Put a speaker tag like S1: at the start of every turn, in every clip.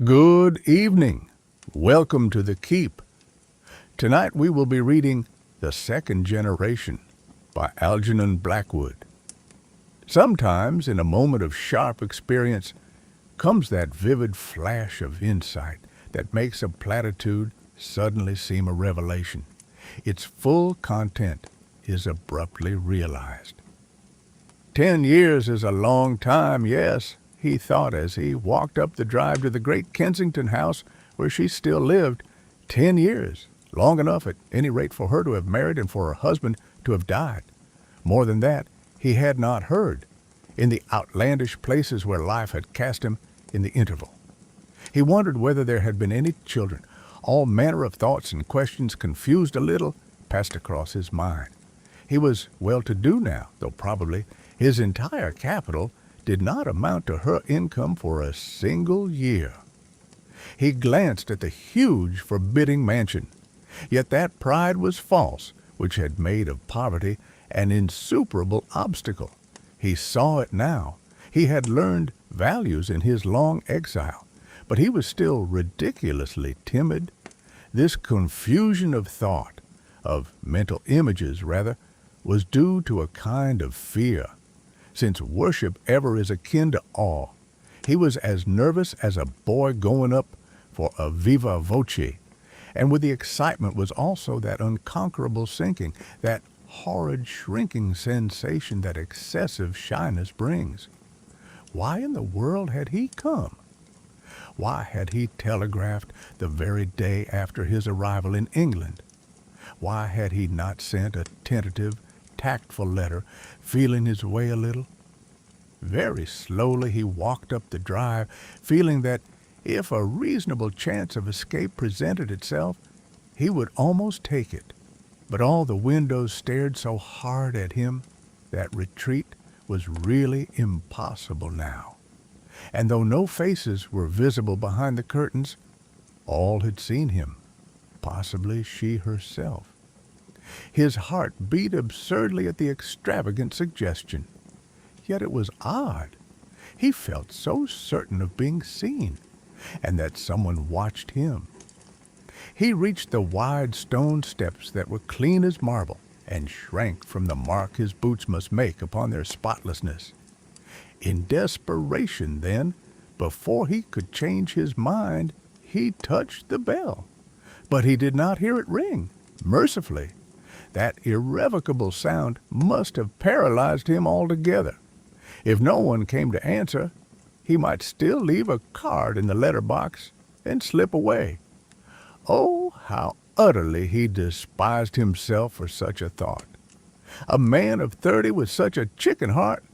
S1: Good evening. Welcome to The Keep. Tonight we will be reading The Second Generation by Algernon Blackwood. Sometimes, in a moment of sharp experience, comes that vivid flash of insight that makes a platitude suddenly seem a revelation. Its full content is abruptly realized. 10 years is a long time, yes, he thought as he walked up the drive to the great Kensington house where she still lived. 10 years, long enough at any rate for her to have married and for her husband to have died. More than that, he had not heard, in the outlandish places where life had cast him in the interval. He wondered whether there had been any children. All manner of thoughts and questions, confused a little, passed across his mind. He was well-to-do now, though probably his entire capital did not amount to her income for a single year. He glanced at the huge, forbidding mansion. Yet that pride was false, which had made of poverty an insuperable obstacle. He saw it now. He had learned values in his long exile, but he was still ridiculously timid. This confusion of thought, of mental images rather, was due to a kind of fear. Since worship ever is akin to awe, he was as nervous as a boy going up for a viva voce, and with the excitement was also that unconquerable sinking, that horrid shrinking sensation that excessive shyness brings. Why in the world had he come? Why had he telegraphed the very day after his arrival in England? Why had he not sent a tentative, tactful letter, feeling his way a little? Very slowly he walked up the drive, feeling that if a reasonable chance of escape presented itself, he would almost take it. But all the windows stared so hard at him that retreat was really impossible now. And though no faces were visible behind the curtains, all had seen him, possibly she herself. His heart beat absurdly at the extravagant suggestion. Yet it was odd. He felt so certain of being seen, and that someone watched him. He reached the wide stone steps that were clean as marble, and shrank from the mark his boots must make upon their spotlessness. In desperation, then, before he could change his mind, he touched the bell. But he did not hear it ring, mercifully. That irrevocable sound must have paralyzed him altogether. If no one came to answer, he might still leave a card in the letter box and slip away. Oh, how utterly he despised himself for such a thought. A man of 30 with such a chicken heart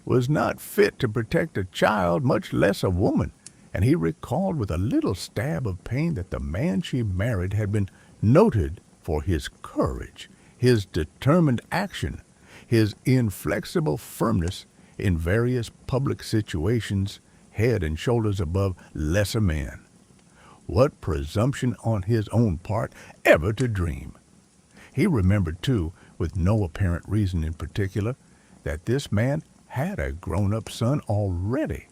S1: was not fit to protect a child, much less a woman, and he recalled with a little stab of pain that the man she married had been noted for his courage, his determined action, his inflexible firmness in various public situations, head and shoulders above lesser men. What presumption on his own part ever to dream! He remembered, too, with no apparent reason in particular, that this man had a grown-up son already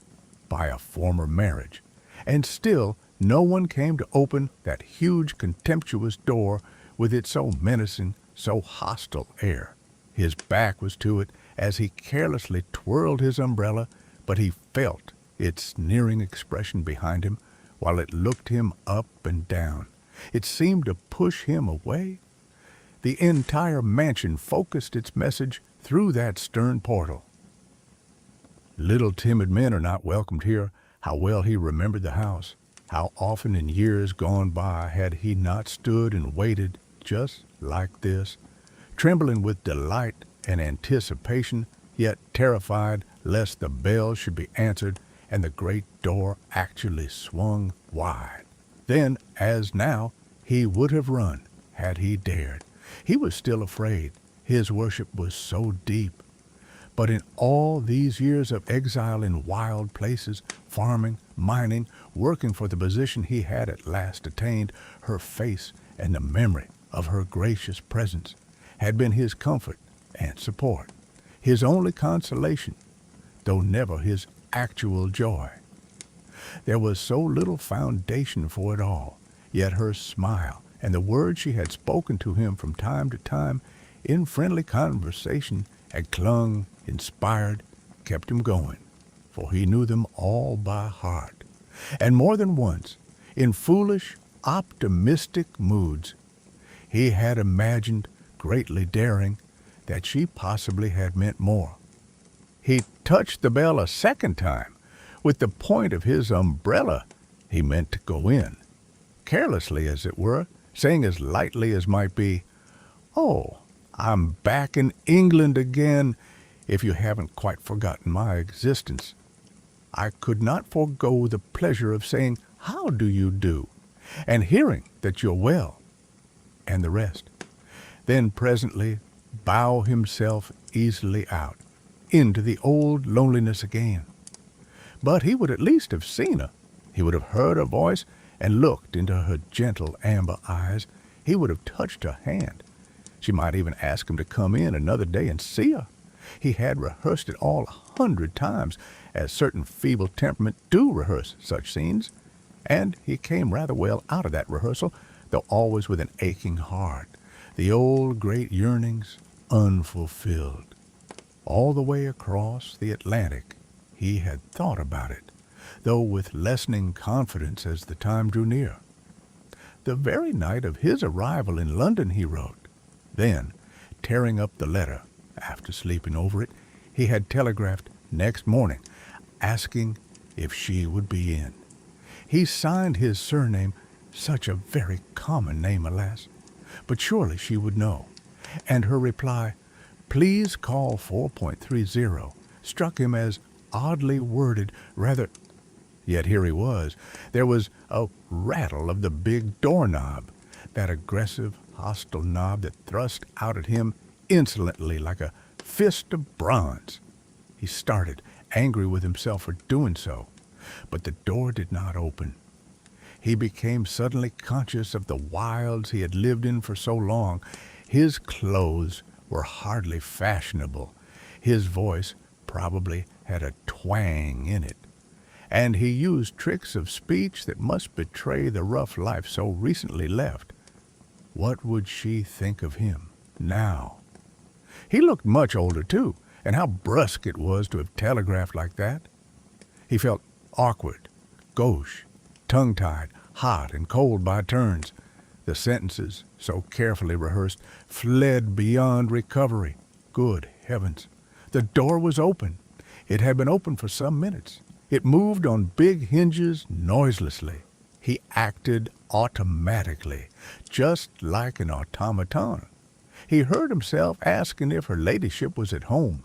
S1: by a former marriage, and still no one came to open that huge contemptuous door with its so menacing, so hostile air. His back was to it as he carelessly twirled his umbrella, but he felt its sneering expression behind him while it looked him up and down. It seemed to push him away. The entire mansion focused its message through that stern portal. Little timid men are not welcomed here. How well he remembered the house. How often in years gone by had he not stood and waited just like this, trembling with delight and anticipation, yet terrified lest the bell should be answered and the great door actually swung wide. Then, as now, he would have run had he dared. He was still afraid. His worship was so deep. But in all these years of exile in wild places, farming, mining, working for the position he had at last attained, her face and the memory of her gracious presence had been his comfort and support, his only consolation, though never his actual joy. There was so little foundation for it all, yet her smile and the words she had spoken to him from time to time in friendly conversation had clung, inspired, kept him going, for he knew them all by heart. And more than once, in foolish, optimistic moods, he had imagined, greatly daring, that she possibly had meant more. He touched the bell a second time. With the point of his umbrella, he meant to go in, carelessly as it were, saying as lightly as might be, "Oh, I'm back in England again, if you haven't quite forgotten my existence." I could not forego the pleasure of saying, "How do you do?" and hearing that you're well, and the rest. Then presently bow himself easily out, into the old loneliness again. But he would at least have seen her. He would have heard her voice and looked into her gentle amber eyes. He would have touched her hand. She might even ask him to come in another day and see her. He had rehearsed it all 100 times, as certain feeble temperament do rehearse such scenes, and he came rather well out of that rehearsal, though always with an aching heart, the old great yearnings unfulfilled. All the way across the Atlantic he had thought about it, though with lessening confidence as the time drew near. The very night of his arrival in London he wrote. Then, tearing up the letter, after sleeping over it, he had telegraphed next morning, asking if she would be in. He signed his surname, such a very common name, alas, but surely she would know. And her reply, "Please call 4.30, struck him as oddly worded, rather. Yet here he was. There was a rattle of the big doorknob, that aggressive, hostile knob that thrust out at him insolently like a fist of bronze. He started, angry with himself for doing so, but the door did not open. He became suddenly conscious of the wilds he had lived in for so long. His clothes were hardly fashionable. His voice probably had a twang in it, and he used tricks of speech that must betray the rough life so recently left. What would she think of him now? He looked much older, too, and how brusque it was to have telegraphed like that. He felt awkward, gauche, tongue-tied, hot and cold by turns. The sentences, so carefully rehearsed, fled beyond recovery. Good heavens! The door was open. It had been open for some minutes. It moved on big hinges noiselessly. He acted automatically, just like an automaton. He heard himself asking if her ladyship was at home,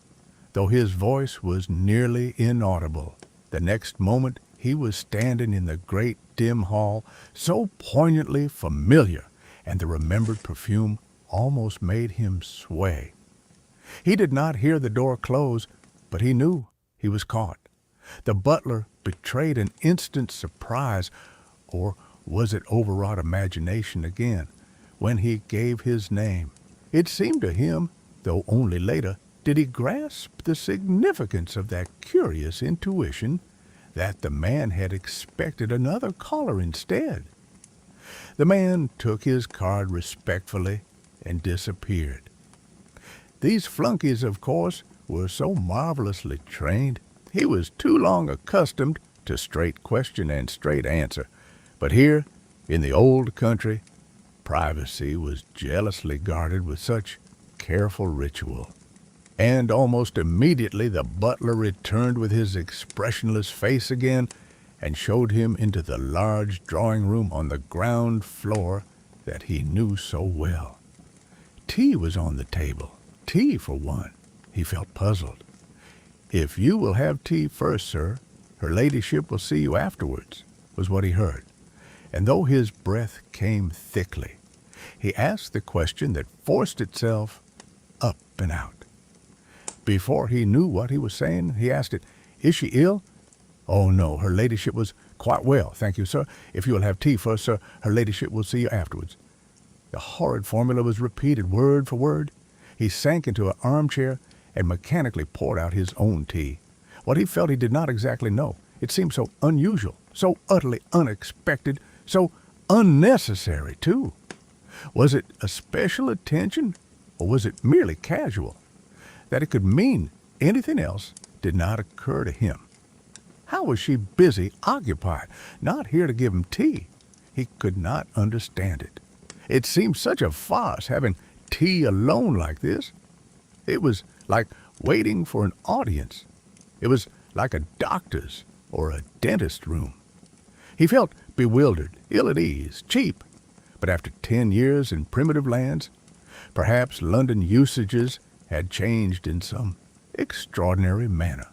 S1: though his voice was nearly inaudible. The next moment he was standing in the great dim hall, so poignantly familiar, and the remembered perfume almost made him sway. He did not hear the door close, but he knew he was caught. The butler betrayed an instant's surprise, or was it overwrought imagination again, when he gave his name. It seemed to him, though only later, did he grasp the significance of that curious intuition that the man had expected another caller instead. The man took his card respectfully and disappeared. These flunkies, of course, were so marvelously trained. He was too long accustomed to straight question and straight answer. But here, in the old country, privacy was jealously guarded with such careful ritual. And almost immediately the butler returned with his expressionless face again and showed him into the large drawing-room on the ground floor that he knew so well. Tea was on the table. Tea, for one. He felt puzzled. "If you will have tea first, sir, her ladyship will see you afterwards," was what he heard. And though his breath came thickly, he asked the question that forced itself up and out. Before he knew what he was saying, he asked it, "Is she ill?" "Oh, no, her ladyship was quite well, thank you, sir. If you will have tea first, sir, her ladyship will see you afterwards." The horrid formula was repeated word for word. He sank into an armchair and mechanically poured out his own tea. What he felt he did not exactly know. It seemed so unusual, so utterly unexpected, so unnecessary, too. Was it a special attention, or was it merely casual? That it could mean anything else did not occur to him. How was she busy, occupied, not here to give him tea? He could not understand it. It seemed such a farce having tea alone like this. It was like waiting for an audience. It was like a doctor's or a dentist's room. He felt bewildered, ill at ease, cheap. But after 10 years in primitive lands, perhaps London usages had changed in some extraordinary manner.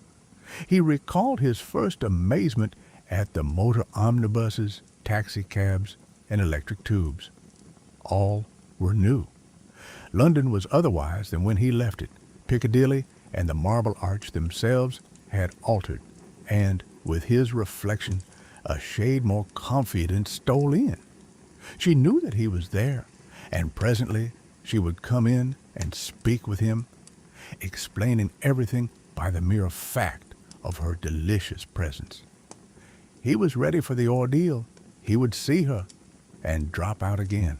S1: He recalled his first amazement at the motor omnibuses, taxicabs, and electric tubes. All were new. London was otherwise than when he left it. Piccadilly and the Marble Arch themselves had altered, and with his reflection, a shade more confidence stole in. She knew that he was there, and presently she would come in and speak with him, explaining everything by the mere fact of her delicious presence. He was ready for the ordeal. He would see her and drop out again.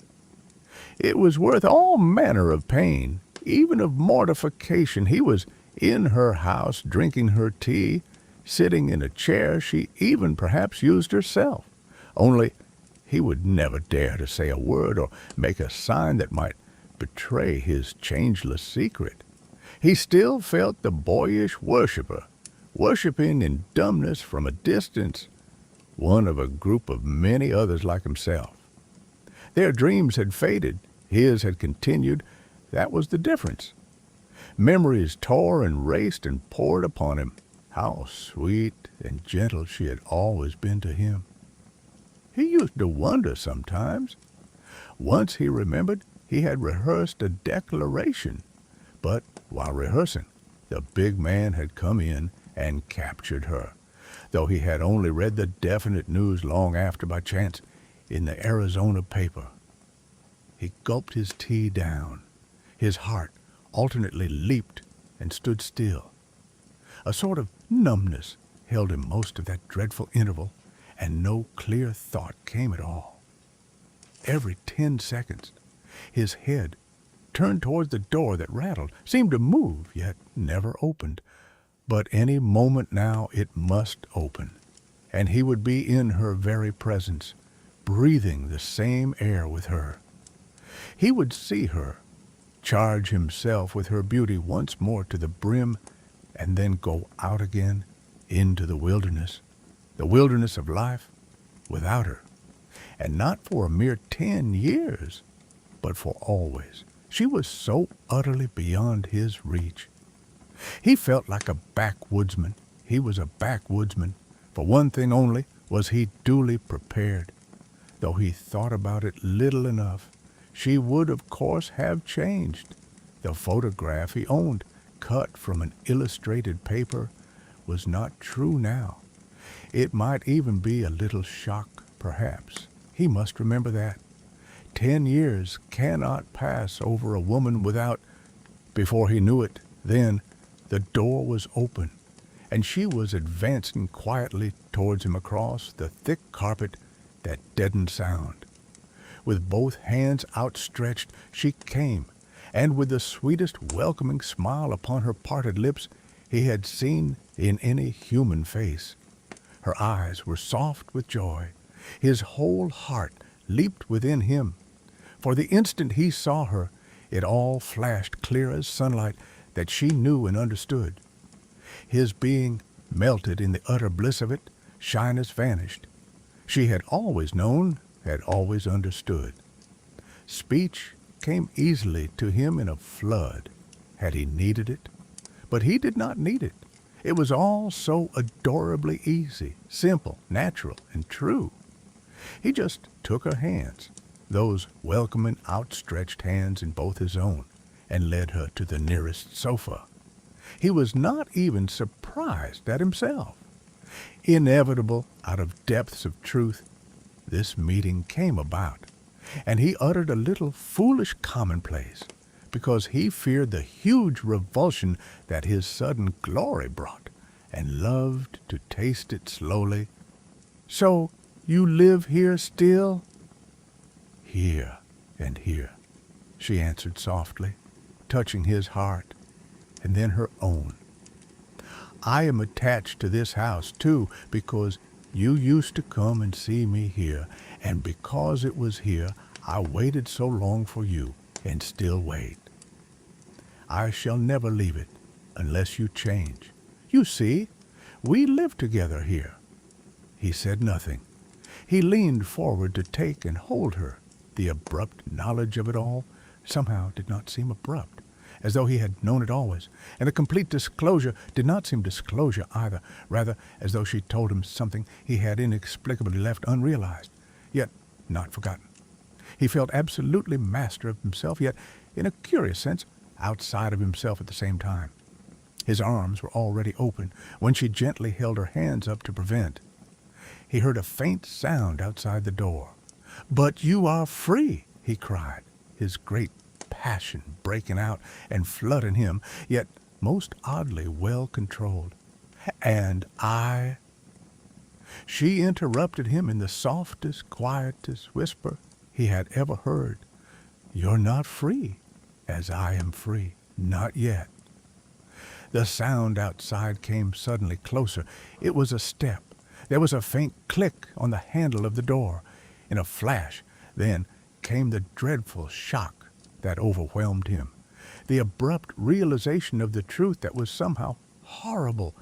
S1: It was worth all manner of pain, even of mortification. He was in her house, drinking her tea, sitting in a chair she even perhaps used herself. Only he would never dare to say a word or make a sign that might betray his changeless secret. He still felt the boyish worshipper, worshiping in dumbness from a distance, one of a group of many others like himself. Their dreams had faded, his had continued. That was the difference. Memories tore and raced and poured upon him. How sweet and gentle she had always been to him. He used to wonder sometimes. Once he remembered he had rehearsed a declaration, but while rehearsing, the big man had come in and captured her, though he had only read the definite news long after by chance in the Arizona paper. He gulped his tea down. His heart alternately leaped and stood still. A sort of numbness held him most of that dreadful interval, and no clear thought came at all. Every 10 seconds, his head, turned towards the door that rattled, seemed to move, yet never opened. But any moment now it must open, and he would be in her very presence, breathing the same air with her. He would see her, charge himself with her beauty once more to the brim, and then go out again into the wilderness of life, without her. And not for a mere 10 years, but for always. She was so utterly beyond his reach. He felt like a backwoodsman. He was a backwoodsman. For one thing only was he duly prepared. Though he thought about it little enough, she would of course have changed. The photograph he owned, cut from an illustrated paper, was not true now. It might even be a little shock, perhaps. He must remember that. 10 years cannot pass over a woman without... Before he knew it, then, the door was open, and she was advancing quietly towards him across the thick carpet that deadened sound. With both hands outstretched, she came, and with the sweetest welcoming smile upon her parted lips he had seen in any human face. Her eyes were soft with joy. His whole heart leaped within him. For the instant he saw her, it all flashed clear as sunlight that she knew and understood. His being melted in the utter bliss of it, shyness vanished. She had always known, had always understood. Speech came easily to him in a flood, had he needed it. But he did not need it. It was all so adorably easy, simple, natural, and true. He just took her hands, those welcoming, outstretched hands in both his own, and led her to the nearest sofa. He was not even surprised at himself. Inevitable, out of depths of truth, this meeting came about, and he uttered a little foolish commonplace, because he feared the huge revulsion that his sudden glory brought, and loved to taste it slowly So you live here still?" "Here and here," she answered softly, touching his heart, and then her own. "I am attached to this house, too, because you used to come and see me here, and because it was here, I waited so long for you, and still wait. I shall never leave it, unless you change. You see, we live together here." He said nothing. He leaned forward to take and hold her. The abrupt knowledge of it all somehow did not seem abrupt, as though he had known it always, and the complete disclosure did not seem disclosure either, rather as though she told him something he had inexplicably left unrealized, yet not forgotten. He felt absolutely master of himself, yet, in a curious sense, outside of himself at the same time. His arms were already open when she gently held her hands up to prevent. He heard a faint sound outside the door. "But you are free," he cried, his great passion breaking out and flooding him, yet most oddly well controlled. "And I—" She interrupted him in the softest, quietest whisper he had ever heard. "You're not free, as I am free. Not yet." The sound outside came suddenly closer. It was a step. There was a faint click on the handle of the door. In a flash, then, came the dreadful shock that overwhelmed him. The abrupt realization of the truth that was somehow horrible.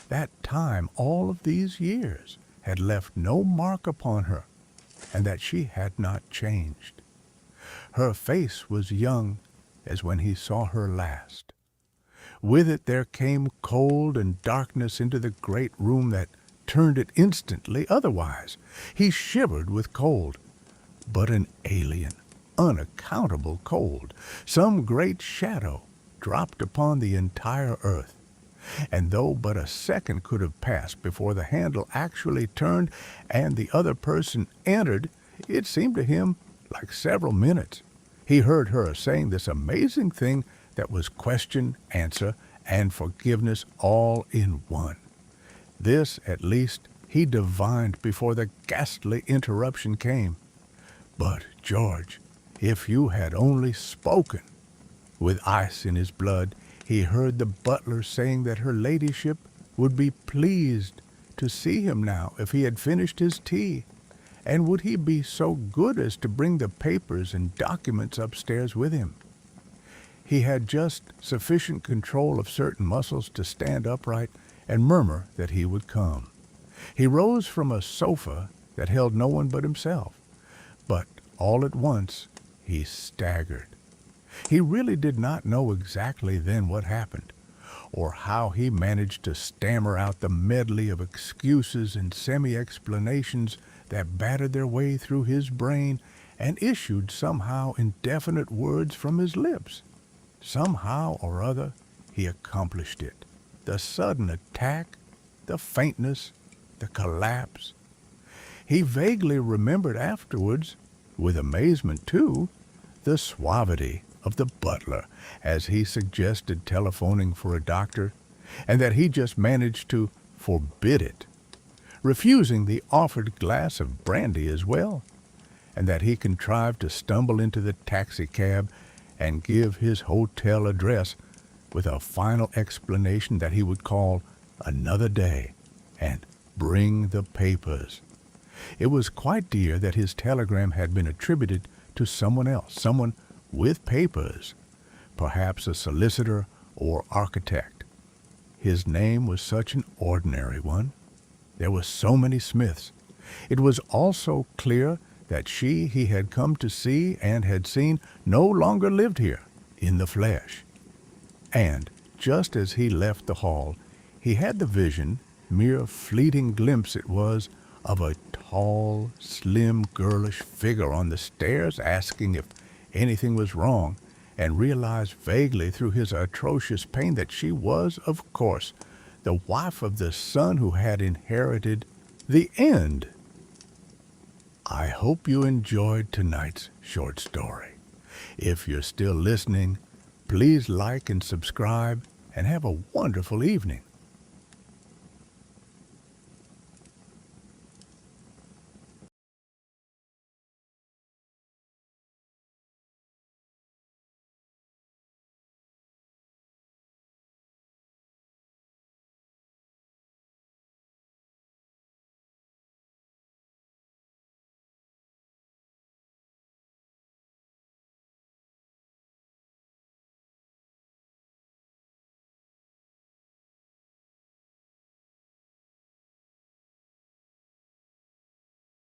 S1: That time, all of these years, had left no mark upon her, and that she had not changed. Her face was young as when he saw her last. With it there came cold and darkness into the great room that turned it instantly otherwise. He shivered with cold, but an alien, unaccountable cold. Some great shadow dropped upon the entire earth. And though but a second could have passed before the handle actually turned and the other person entered, it seemed to him like several minutes. He heard her saying this amazing thing that was question, answer, and forgiveness all in one. This, at least, he divined before the ghastly interruption came. "But, George, if you had only spoken." With ice in his blood, he heard the butler saying that her ladyship would be pleased to see him now if he had finished his tea, and would he be so good as to bring the papers and documents upstairs with him. He had just sufficient control of certain muscles to stand upright and murmur that he would come. He rose from a sofa that held no one but himself, but all at once he staggered. He really did not know exactly then what happened, or how he managed to stammer out the medley of excuses and semi-explanations that battered their way through his brain and issued somehow indefinite words from his lips. Somehow or other he accomplished it. The sudden attack, the faintness, the collapse. He vaguely remembered afterwards, with amazement too, the suavity of the butler as he suggested telephoning for a doctor, and that he just managed to forbid it, refusing the offered glass of brandy as well, and that he contrived to stumble into the taxicab and give his hotel address with a final explanation that he would call another day and bring the papers. It was quite clear that his telegram had been attributed to someone else, someone with papers, perhaps a solicitor or architect. His name was such an ordinary one. There were so many Smiths. It was also clear that she he had come to see and had seen no longer lived here in the flesh. And just as he left the hall, he had the vision, mere fleeting glimpse it was, of a tall, slim, girlish figure on the stairs asking if anything was wrong, and realized vaguely through his atrocious pain that she was, of course, the wife of the son who had inherited the end. I hope you enjoyed tonight's short story. If you're still listening, please like and subscribe, and have a wonderful evening.